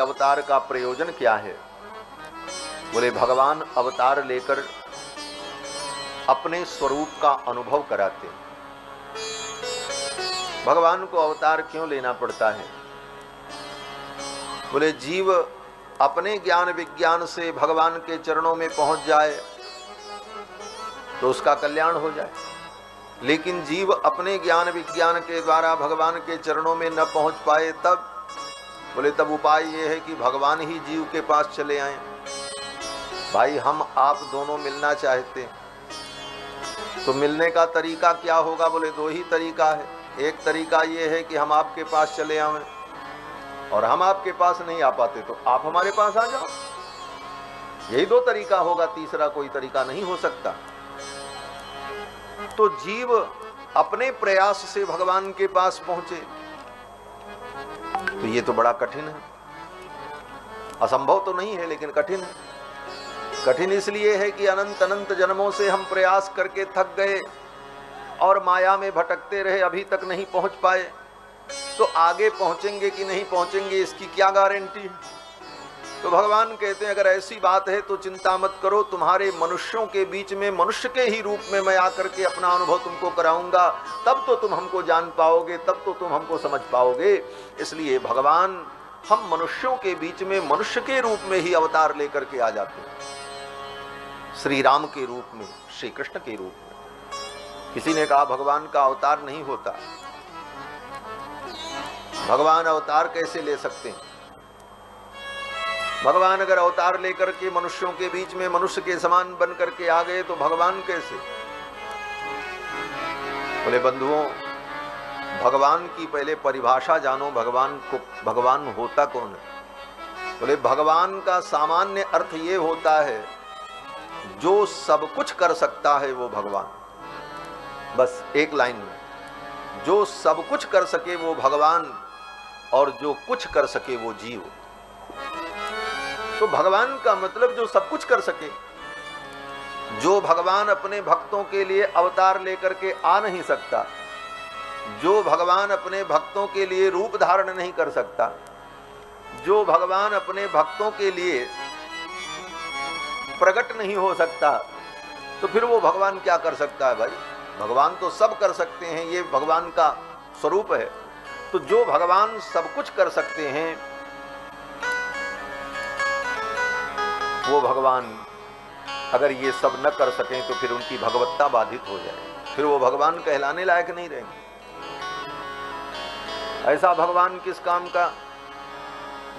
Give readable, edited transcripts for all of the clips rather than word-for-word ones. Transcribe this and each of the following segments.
अवतार का प्रयोजन क्या है? बोले भगवान अवतार लेकर अपने स्वरूप का अनुभव कराते हैं। भगवान को अवतार क्यों लेना पड़ता है? बोले जीव अपने ज्ञान विज्ञान से भगवान के चरणों में पहुंच जाए तो उसका कल्याण हो जाए, लेकिन जीव अपने ज्ञान विज्ञान के द्वारा भगवान के चरणों में न पहुंच पाए तब बोले तब उपाय ये है कि भगवान ही जीव के पास चले आए। भाई हम आप दोनों मिलना चाहते हैं तो मिलने का तरीका क्या होगा? बोले दो ही तरीका है। एक तरीका ये है कि हम आपके पास चले आएं, और हम आपके पास नहीं आ पाते तो आप हमारे पास आ जाओ। यही दो तरीका होगा, तीसरा कोई तरीका नहीं हो सकता। तो जीव अपने प्रयास से भगवान के पास पहुंचे तो ये तो बड़ा कठिन है। असंभव तो नहीं है लेकिन कठिन है। कठिन इसलिए है कि अनंत अनंत जन्मों से हम प्रयास करके थक गए और माया में भटकते रहे, अभी तक नहीं पहुंच पाए, तो आगे पहुंचेंगे कि नहीं पहुंचेंगे इसकी क्या गारंटी है? तो भगवान कहते हैं अगर ऐसी बात है तो चिंता मत करो, तुम्हारे मनुष्यों के बीच में मनुष्य के ही रूप में मैं आकर के अपना अनुभव तुमको कराऊंगा, तब तो तुम हमको जान पाओगे, तब तो तुम हमको समझ पाओगे। इसलिए भगवान हम मनुष्यों के बीच में मनुष्य के रूप में ही अवतार लेकर के आ जाते हैं, श्री राम के रूप में, श्री कृष्ण के रूप में। किसी ने कहा भगवान का अवतार नहीं होता। भगवान अवतार कैसे ले सकते हैं? भगवान अगर अवतार लेकर के मनुष्यों के बीच में मनुष्य के समान बन करके आ गए तो भगवान कैसे? बोले बंधुओं, भगवान की पहले परिभाषा जानो, भगवान होता कौन है? बोले भगवान का सामान्य अर्थ ये होता है जो सब कुछ कर सकता है वो भगवान। बस एक लाइन में, जो सब कुछ कर सके वो भगवान और जो कुछ कर सके वो जीव। तो भगवान का मतलब जो सब कुछ कर सके। जो भगवान अपने भक्तों के लिए अवतार लेकर के आ नहीं सकता, जो भगवान अपने भक्तों के लिए रूप धारण नहीं कर सकता, जो भगवान अपने भक्तों के लिए प्रकट नहीं हो सकता, तो फिर वो भगवान क्या कर सकता है? भाई भगवान तो सब कर सकते हैं, ये भगवान का स्वरूप है। तो जो भगवान सब कुछ कर सकते हैं वो भगवान अगर ये सब न कर सकें तो फिर उनकी भगवत्ता बाधित हो जाए, फिर वो भगवान कहलाने लायक नहीं रहेंगे। ऐसा भगवान किस काम का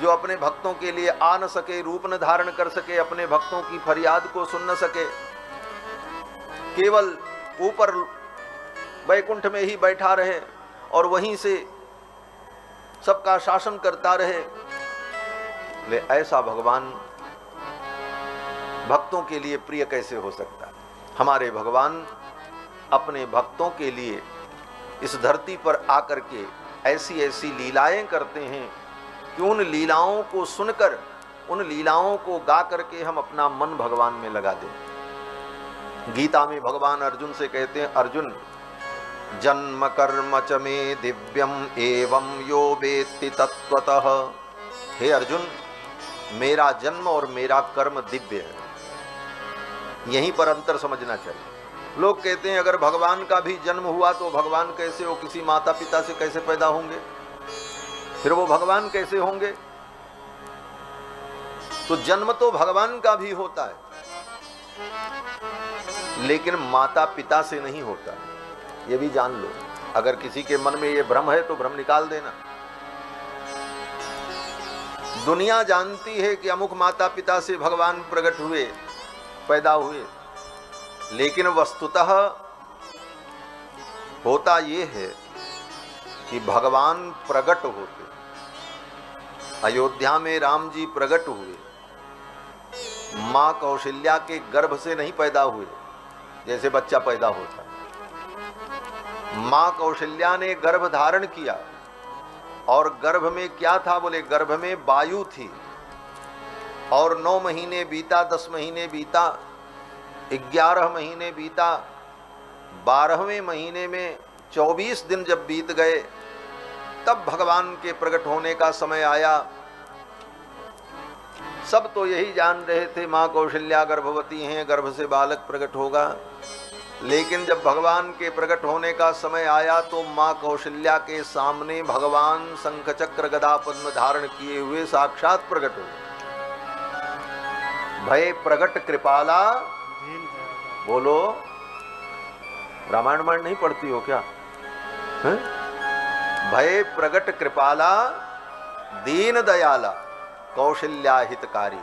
जो अपने भक्तों के लिए आ न सके, रूप न धारण कर सके, अपने भक्तों की फरियाद को सुन न सके, केवल ऊपर वैकुंठ में ही बैठा रहे और वहीं से सबका शासन करता रहे। ले ऐसा भगवान भक्तों के लिए प्रिय कैसे हो सकता है? हमारे भगवान अपने भक्तों के लिए इस धरती पर आकर के ऐसी ऐसी लीलाएं करते हैं कि उन लीलाओं को सुनकर, उन लीलाओं को गा करके हम अपना मन भगवान में लगा दें। गीता में भगवान अर्जुन से कहते हैं, अर्जुन जन्म कर्म च मे दिव्यम एवं यो वेत्ति तत्त्वतः। हे अर्जुन, मेरा जन्म और मेरा कर्म दिव्य है। यहीं पर अंतर समझना चाहिए। लोग कहते हैं अगर भगवान का भी जन्म हुआ तो भगवान कैसे हो? किसी माता पिता से कैसे पैदा होंगे? फिर वो भगवान कैसे होंगे? तो जन्म तो भगवान का भी होता है लेकिन माता पिता से नहीं होता, ये भी जान लो। अगर किसी के मन में ये भ्रम है तो भ्रम निकाल देना। दुनिया जानती है कि अमुक माता पिता से भगवान प्रकट हुए, पैदा हुए, लेकिन वस्तुतः होता ये है कि भगवान प्रकट होते। अयोध्या में राम जी प्रकट हुए, मां कौशल्या के गर्भ से नहीं पैदा हुए जैसे बच्चा पैदा होता। मां कौशल्या ने गर्भ धारण किया और गर्भ में क्या था? बोले गर्भ में वायु थी। और 9 महीने बीता, 10 महीने बीता, 11 महीने बीता, 12वें महीने में 24 दिन जब बीत गए तब भगवान के प्रकट होने का समय आया। सब तो यही जान रहे थे माँ कौशल्या गर्भवती हैं, गर्भ से बालक प्रकट होगा। लेकिन जब भगवान के प्रकट होने का समय आया तो माँ कौशल्या के सामने भगवान शंख चक्र गदा पद्म धारण किए हुए साक्षात प्रकट हुए। भय प्रकट कृपाला, बोलो रामायण मान नहीं पढ़ती हो क्या? भय प्रकट कृपाला दीन दयाला कौशल्या हितकारी,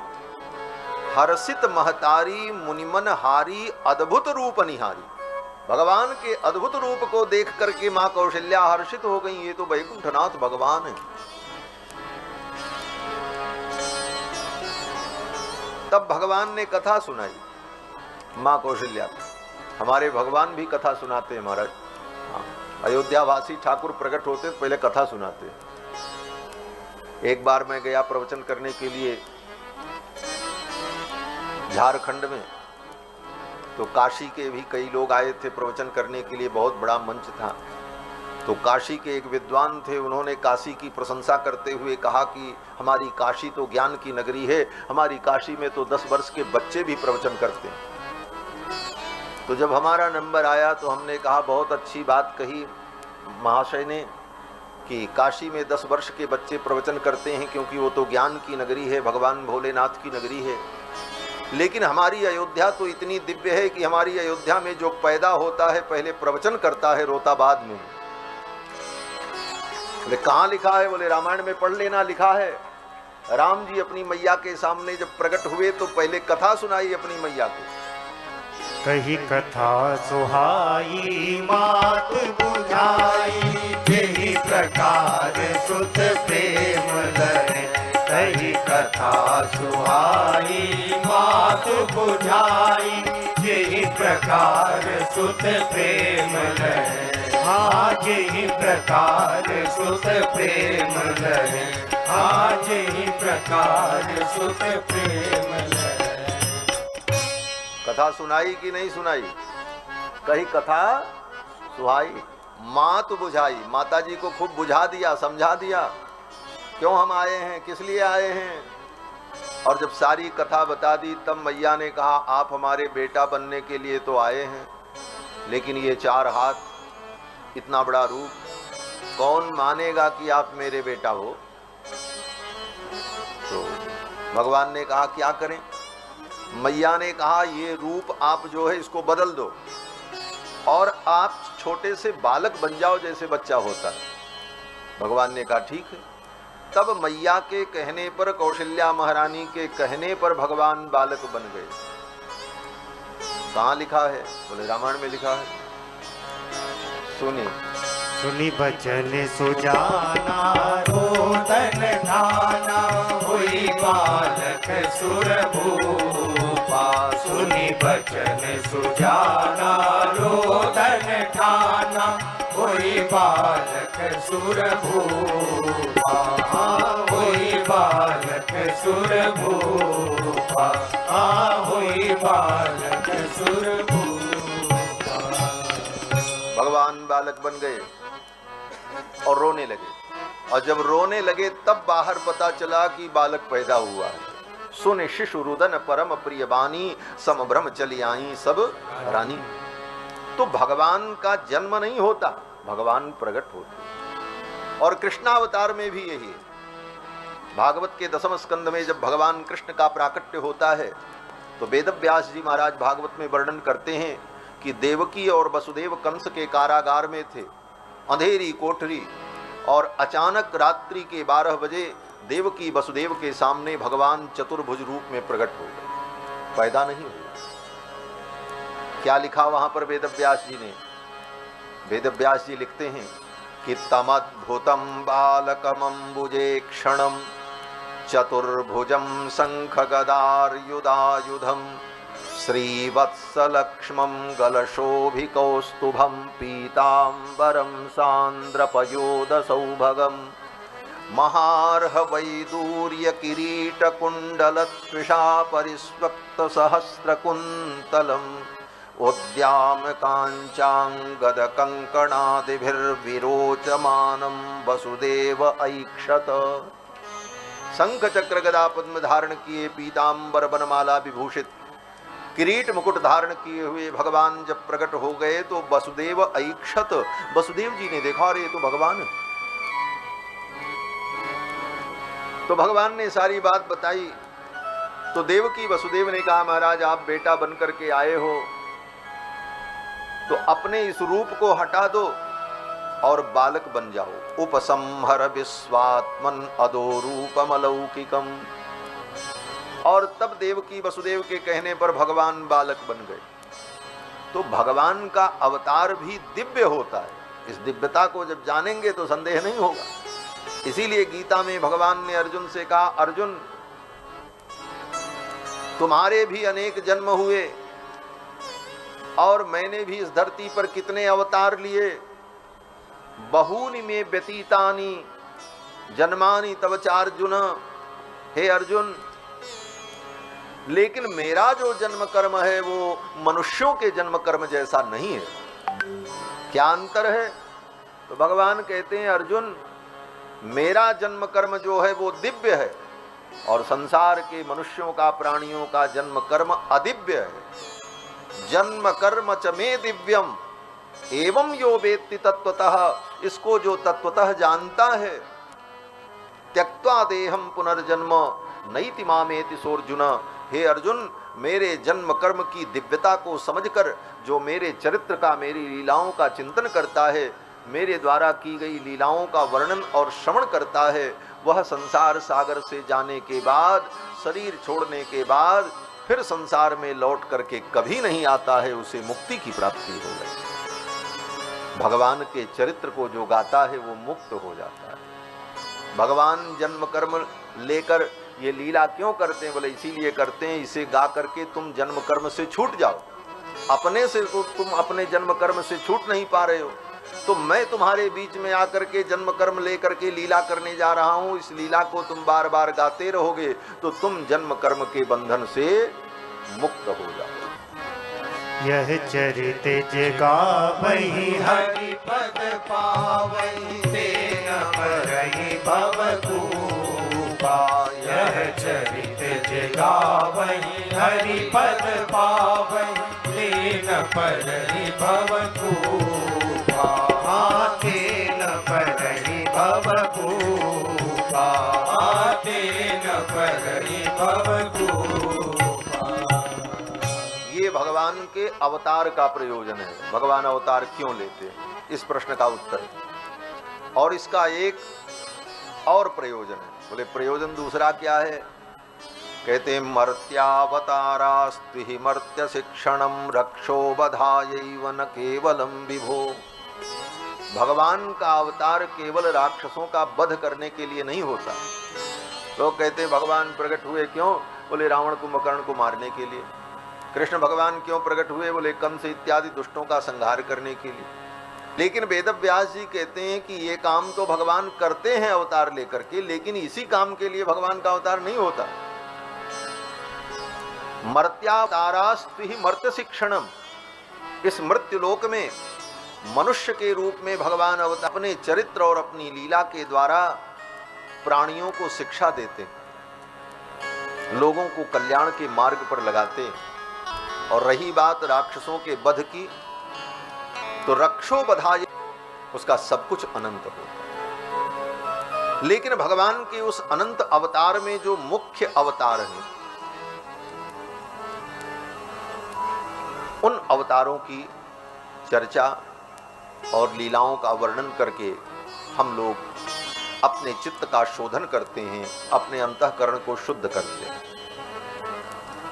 हर्षित महतारी मुनिमन हारी अद्भुत रूप निहारी। भगवान के अद्भुत रूप को देख करके मां कौशल्या हर्षित हो गई। ये तो वैकुंठनाथ भगवान है। तब भगवान ने कथा सुनाई मां कौशल्या को। हमारे भगवान भी कथा सुनाते हैं महाराज। अयोध्यावासी ठाकुर प्रकट होते तो पहले कथा सुनाते। एक बार मैं गया प्रवचन करने के लिए झारखंड में, तो काशी के भी कई लोग आए थे प्रवचन करने के लिए। बहुत बड़ा मंच था। तो काशी के एक विद्वान थे, उन्होंने काशी की प्रशंसा करते हुए कहा कि हमारी काशी तो ज्ञान की नगरी है, हमारी काशी में तो 10 वर्ष के बच्चे भी प्रवचन करते हैं। तो जब हमारा नंबर आया तो हमने कहा बहुत अच्छी बात कही महाशय ने कि काशी में 10 वर्ष के बच्चे प्रवचन करते हैं, क्योंकि वो तो ज्ञान की नगरी है, भगवान भोलेनाथ की नगरी है। लेकिन हमारी अयोध्या तो इतनी दिव्य है कि हमारी अयोध्या में जो पैदा होता है पहले प्रवचन करता है, रोता बाद में। बोले कहाँ लिखा है? बोले रामायण में पढ़ लेना, लिखा है। राम जी अपनी मैया के सामने जब प्रकट हुए तो पहले कथा सुनाई अपनी मैया को। कही कथा सुहाई मात बुझाई, यही प्रकार सुत प्रेम लय। कही कथा सुहाई मात बुझाई, यही प्रकार सुत प्रेम लय। आज ही प्रकार सुत प्रेम लय, आज ही प्रकार सुत प्रेम लय। कथा सुनाई कि नहीं सुनाई? कही कथा सुहाई मात बुझाई, माता जी को खूब बुझा दिया, समझा दिया क्यों हम आए हैं, किस लिए आए हैं। और जब सारी कथा बता दी तब मैया ने कहा आप हमारे बेटा बनने के लिए तो आए हैं, लेकिन ये 4 हाथ, इतना बड़ा रूप, कौन मानेगा कि आप मेरे बेटा हो। तो भगवान ने कहा क्या करें? मैया ने कहा ये रूप आप जो है इसको बदल दो और आप छोटे से बालक बन जाओ जैसे बच्चा होता है। भगवान ने कहा ठीक है। तब मैया के कहने पर, कौशल्या महारानी के कहने पर भगवान बालक बन गए। कहाँ लिखा है? बोले रामायण में लिखा है। सुनी सुनी बचन सुजाना, रोदन ठाना, हुई बालक सुर भूपा। सुनी बचन सुजाना, रोदन ठाना, हुई बालक सुर भूपा। हुई बालक सुर भूपा, हुई बालक सुर भूपा। भगवान बालक बन गए और रोने लगे। और जब रोने लगे तब बाहर पता चला कि बालक पैदा हुआ है। सुन शिशु रुदन परम प्रिय बानी, सम ब्रह्म चली आई सब रानी। तो भगवान का जन्म नहीं होता, भगवान प्रकट होते। और कृष्णावतार में भी यही है। भागवत के 10वें स्कंद में जब भगवान कृष्ण का प्राकट्य होता है तो वेदव्यास जी महाराज भागवत में वर्णन करते हैं कि देवकी और वसुदेव कंस के कारागार में थे, अंधेरी कोठरी, और अचानक रात्रि के 12 बजे देवकी वसुदेव के सामने भगवान चतुर्भुज रूप में प्रकट हो गए, पैदा नहीं हुआ। क्या लिखा वहां पर वेदव्यास जी ने? वेदव्यास जी लिखते हैं कि तमद्भुतम बालकमंबुजे क्षणम, चतुर्भुजम शंख गदार्युधायुधम, श्रीवत्सलक्ष्मं गलशोभिकौस्तुभं, पीताम्बरं सान्द्रपयोदसौभगं, महार्ह वैदूर्य किरीटकुण्डलत्विषा परिस्वक्तसहस्रकुन्तलम्, उद्याम काञ्चाङ्गदकङ्कणादिभिर्विरोचमानं वसुदेव ऐक्षत। शंख चक्र गदा पद्म धारण किए, पीतांबर बनमाला विभूषित, किरीट मुकुट धारण किए हुए भगवान जब प्रकट हो गए तो वसुदेव ऐक्षत, वसुदेव जी ने देखा अरे ये तो भगवान है। तो भगवान ने सारी बात बताई। तो देवकी वसुदेव ने कहा महाराज आप बेटा बन करके आए हो तो अपने इस रूप को हटा दो और बालक बन जाओ। उपसंहर विश्वात्मन अदो रूपम अलौकिकम। और तब देवकी वसुदेव के कहने पर भगवान बालक बन गए। तो भगवान का अवतार भी दिव्य होता है, इस दिव्यता को जब जानेंगे तो संदेह नहीं होगा। इसीलिए गीता में भगवान ने अर्जुन से कहा अर्जुन तुम्हारे भी अनेक जन्म हुए और मैंने भी इस धरती पर कितने अवतार लिए। बहूनि में व्यतीतानि जन्मानि तव चार्जुन। हे अर्जुन लेकिन मेरा जो जन्म कर्म है वो मनुष्यों के जन्म कर्म जैसा नहीं है। क्या अंतर है? तो भगवान कहते हैं अर्जुन मेरा जन्म कर्म जो है वो दिव्य है और संसार के मनुष्यों का प्राणियों का जन्म कर्म अदिव्य है। जन्म कर्म च मे दिव्यम एवं यो वेत्ति तत्वतः। इसको जो तत्वतः जानता है त्यक्त्वा देहम पुनर्जन्म नैति मामेति सोर्जुन। हे अर्जुन मेरे जन्म कर्म की दिव्यता को समझकर जो मेरे चरित्र का मेरी लीलाओं का चिंतन करता है, मेरे द्वारा की गई लीलाओं का वर्णन और श्रवण करता है, वह संसार सागर से जाने के बाद शरीर छोड़ने के बाद फिर संसार में लौट करके कभी नहीं आता है, उसे मुक्ति की प्राप्ति हो गई। भगवान के चरित्र को जो गाता है वो मुक्त हो जाता है। भगवान जन्म कर्म लेकर ये लीला क्यों करते हैं? बोले इसीलिए करते हैं इसे गा करके तुम जन्म कर्म से छूट जाओ। अपने से तो तुम अपने जन्म कर्म से छूट नहीं पा रहे हो, तो मैं तुम्हारे बीच में आकर के जन्म कर्म लेकर के लीला करने जा रहा हूं। इस लीला को तुम बार बार गाते रहोगे तो तुम जन्म कर्म के बंधन से मुक्त हो जाओ। यह चरित जगावहि हरि पद पावहि तेन परहि भवकूपा। यह चरित जगावहि हरि पद पावहि तेन परहि भवकूपा। तेन परहि भवकूपा। तेन परहि भवकूपा। ये भगवान के अवतार का प्रयोजन है। भगवान अवतार क्यों लेते हैं, इस प्रश्न का उत्तर है। और इसका एक और प्रयोजन है। बोले प्रयोजन दूसरा क्या है? कहते हैं मर्त्यावतारास्तु हि मर्त्य शिक्षणम रक्षो बधायैव न केवलम विभो। भगवान का अवतार केवल राक्षसों का वध करने के लिए नहीं होता। लोग कहते हैं भगवान प्रकट हुए क्यों? बोले रावण कुंभकर्ण को मारने के लिए। कृष्ण भगवान क्यों प्रकट हुए? बोले कंस इत्यादि दुष्टों का संहार करने के लिए। लेकिन वेदव्यास जी कहते हैं कि ये काम तो भगवान करते हैं अवतार लेकर के, लेकिन इसी काम के लिए भगवान का अवतार नहीं होता। मर्त्यावतारास्तु हि मर्त्य शिक्षणम। इस मृत्यु लोक में मनुष्य के रूप में भगवान अवतार अपने चरित्र और अपनी लीला के द्वारा प्राणियों को शिक्षा देते, लोगों को कल्याण के मार्ग पर लगाते। और रही बात राक्षसों के वध की, तो रक्षो बधाय उसका सब कुछ अनंत होता। लेकिन भगवान के उस अनंत अवतार में जो मुख्य अवतार हैं, उन अवतारों की चर्चा और लीलाओं का वर्णन करके हम लोग अपने चित्त का शोधन करते हैं, अपने अंतःकरण को शुद्ध करते हैं।